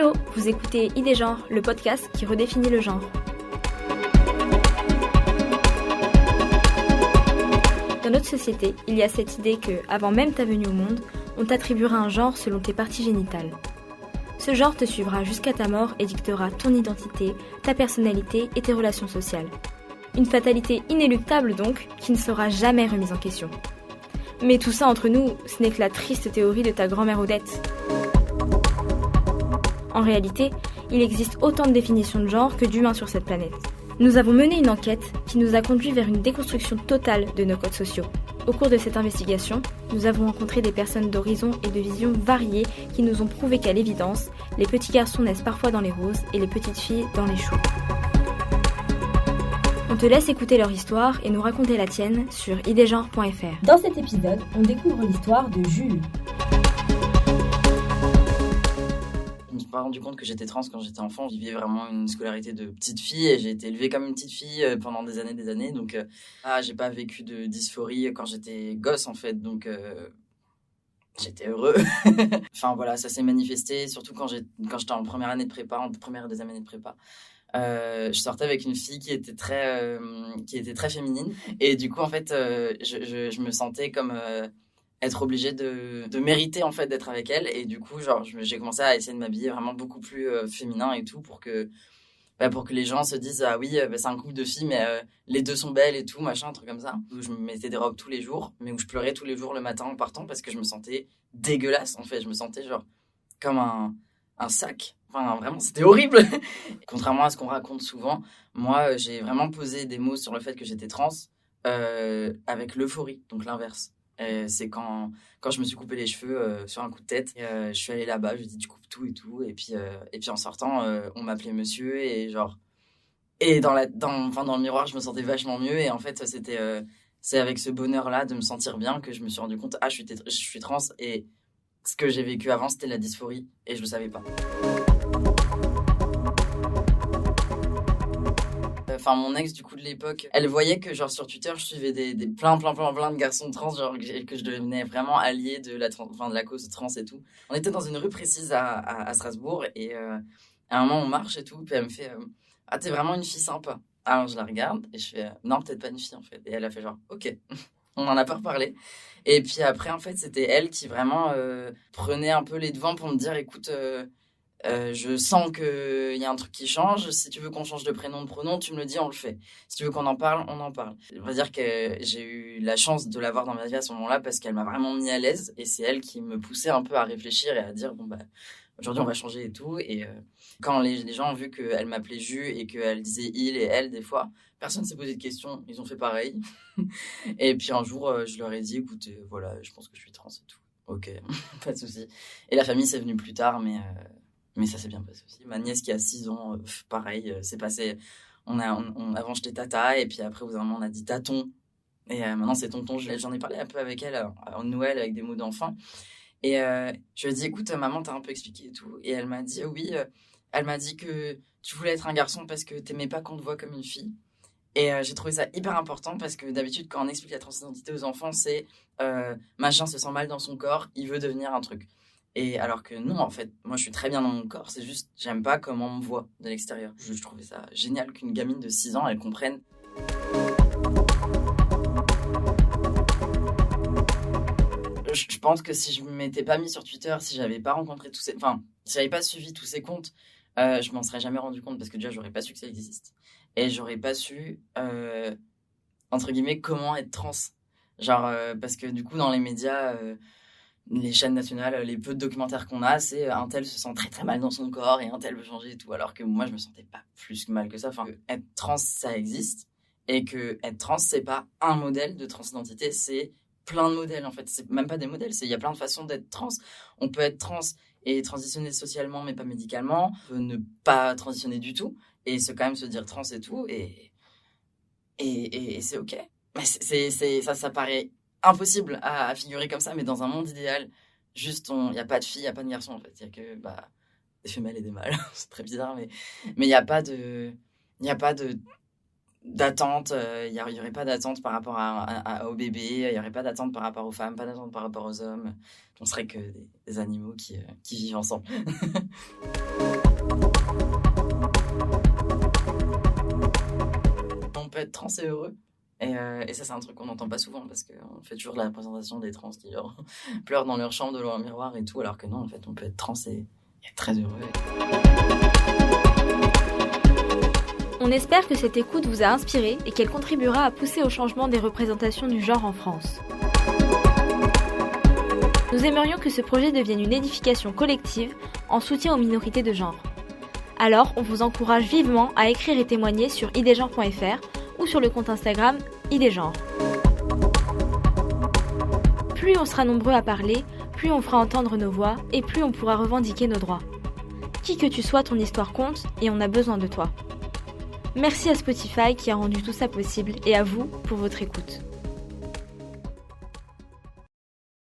Hello, vous écoutez Idées Genre, le podcast qui redéfinit le genre. Dans notre société, il y a cette idée que, avant même ta venue au monde, on t'attribuera un genre selon tes parties génitales. Ce genre te suivra jusqu'à ta mort et dictera ton identité, ta personnalité et tes relations sociales. Une fatalité inéluctable donc, qui ne sera jamais remise en question. Mais tout ça entre nous, ce n'est que la triste théorie de ta grand-mère Odette. En réalité, il existe autant de définitions de genre que d'humains sur cette planète. Nous avons mené une enquête qui nous a conduit vers une déconstruction totale de nos codes sociaux. Au cours de cette investigation, nous avons rencontré des personnes d'horizons et de visions variées qui nous ont prouvé qu'à l'évidence, les petits garçons naissent parfois dans les roses et les petites filles dans les choux. On te laisse écouter leur histoire et nous raconter la tienne sur idesgenres.fr. Dans cet épisode, on découvre l'histoire de Jules. Je me suis pas rendu compte que j'étais trans quand j'étais enfant. Je vivais vraiment une scolarité de petite fille et j'ai été élevée comme une petite fille pendant des années. Donc, j'ai pas vécu de dysphorie quand j'étais gosse en fait. Donc, j'étais heureux. Enfin voilà, ça s'est manifesté surtout quand j'étais en première année de prépa, en première et deuxième année de prépa. Je sortais avec une fille qui était très féminine et du coup en fait je me sentais comme être obligée de mériter en fait d'être avec elle et du coup genre j'ai commencé à essayer de m'habiller vraiment beaucoup plus féminin et tout pour que les gens se disent ah oui c'est un couple de filles mais les deux sont belles et tout machin, un truc comme ça, où je me mettais des robes tous les jours mais où je pleurais tous les jours le matin en partant parce que je me sentais dégueulasse en fait, je me sentais genre comme un sac. Enfin, vraiment, c'était horrible. Contrairement à ce qu'on raconte souvent, moi, j'ai vraiment posé des mots sur le fait que j'étais trans avec l'euphorie, donc l'inverse. C'est quand je me suis coupé les cheveux sur un coup de tête. Je suis allée là-bas, je lui ai dit tu coupes tout et tout. Et puis en sortant, on m'appelait monsieur et genre... Et dans le miroir, je me sentais vachement mieux. Et en fait, c'est avec ce bonheur-là de me sentir bien que je me suis rendu compte, je suis trans et... Ce que j'ai vécu avant, c'était la dysphorie et je le savais pas. Enfin, mon ex, du coup, de l'époque, elle voyait que, genre, sur Twitter, je suivais plein de garçons trans, genre, que je devenais vraiment alliée de la cause trans et tout. On était dans une rue précise à Strasbourg et à un moment, on marche et tout, puis elle me fait ah, t'es vraiment une fille sympa. Alors, je la regarde et je fais non, peut-être pas une fille, en fait. Et elle a fait genre, ok. On en a pas reparlé. Et puis après, en fait, c'était elle qui vraiment prenait un peu les devants pour me dire, écoute, je sens qu'il y a un truc qui change. Si tu veux qu'on change de prénom, de pronom, tu me le dis, on le fait. Si tu veux qu'on en parle, on en parle. On va dire que j'ai eu la chance de l'avoir dans ma vie à ce moment-là parce qu'elle m'a vraiment mis à l'aise. Et c'est elle qui me poussait un peu à réfléchir et à dire, bon, aujourd'hui, on va changer et tout. Et quand les gens ont vu qu'elle m'appelait Ju et qu'elle disait il et elle des fois, personne ne s'est posé de questions. Ils ont fait pareil. Et puis un jour, je leur ai dit, écoute, voilà, je pense que je suis trans et tout. Ok, pas de souci. Et la famille, c'est venu plus tard, mais ça s'est bien passé aussi. Ma nièce qui a 6 ans, pareil, c'est passé. Avant, j'étais tata, et puis après, au bout d'un moment, on a dit taton. Et maintenant, c'est tonton. J'en ai parlé un peu avec elle à Noël avec des mots d'enfant. Et je lui ai dit, écoute, maman, t'as un peu expliqué et tout. Et elle m'a dit, oui, elle m'a dit que tu voulais être un garçon parce que t'aimais pas qu'on te voit comme une fille. Et j'ai trouvé ça hyper important parce que d'habitude, quand on explique la transidentité aux enfants, c'est machin se sent mal dans son corps, il veut devenir un truc. Et alors que non, en fait, moi je suis très bien dans mon corps, c'est juste, j'aime pas comment on me voit de l'extérieur. Je trouvais ça génial qu'une gamine de 6 ans, elle comprenne. Je pense que si je ne m'étais pas mis sur Twitter, si j'avais pas rencontré si j'avais pas suivi tous ces comptes, je m'en serais jamais rendu compte parce que déjà, j'aurais pas su que ça existe. Et j'aurais pas su, entre guillemets, comment être trans. Genre, parce que du coup, dans les médias, les chaînes nationales, les peu de documentaires qu'on a, c'est un tel se sent très très mal dans son corps et un tel veut changer et tout. Alors que moi, je me sentais pas plus mal que ça. Enfin, être trans, ça existe. Et que être trans, c'est pas un modèle de transidentité, c'est plein de modèles en fait. C'est même pas des modèles, il y a plein de façons d'être trans. On peut être trans et transitionner socialement mais pas médicalement. On peut ne pas transitionner du tout et quand même se dire trans et tout. Et c'est ok. Mais ça paraît impossible à figurer comme ça, mais dans un monde idéal, juste il n'y a pas de filles, il n'y a pas de garçons en fait. Il y a que des femelles et des mâles. C'est très bizarre, mais il n'y a pas d'attente, il y aurait pas d'attente par rapport aux bébés, il y aurait pas d'attente par rapport aux femmes, pas d'attente par rapport aux hommes. On serait que des animaux qui vivent ensemble. On peut être trans et heureux. Et ça, c'est un truc qu'on n'entend pas souvent parce qu'on fait toujours la représentation des trans qui pleurent dans leur chambre devant un miroir et tout, alors que non, en fait, on peut être trans et être très heureux. On espère que cette écoute vous a inspiré et qu'elle contribuera à pousser au changement des représentations du genre en France. Nous aimerions que ce projet devienne une édification collective en soutien aux minorités de genre. Alors, on vous encourage vivement à écrire et témoigner sur idgenre.fr ou sur le compte Instagram idgenre. Plus on sera nombreux à parler, plus on fera entendre nos voix et plus on pourra revendiquer nos droits. Qui que tu sois, ton histoire compte et on a besoin de toi. Merci à Spotify qui a rendu tout ça possible et à vous pour votre écoute.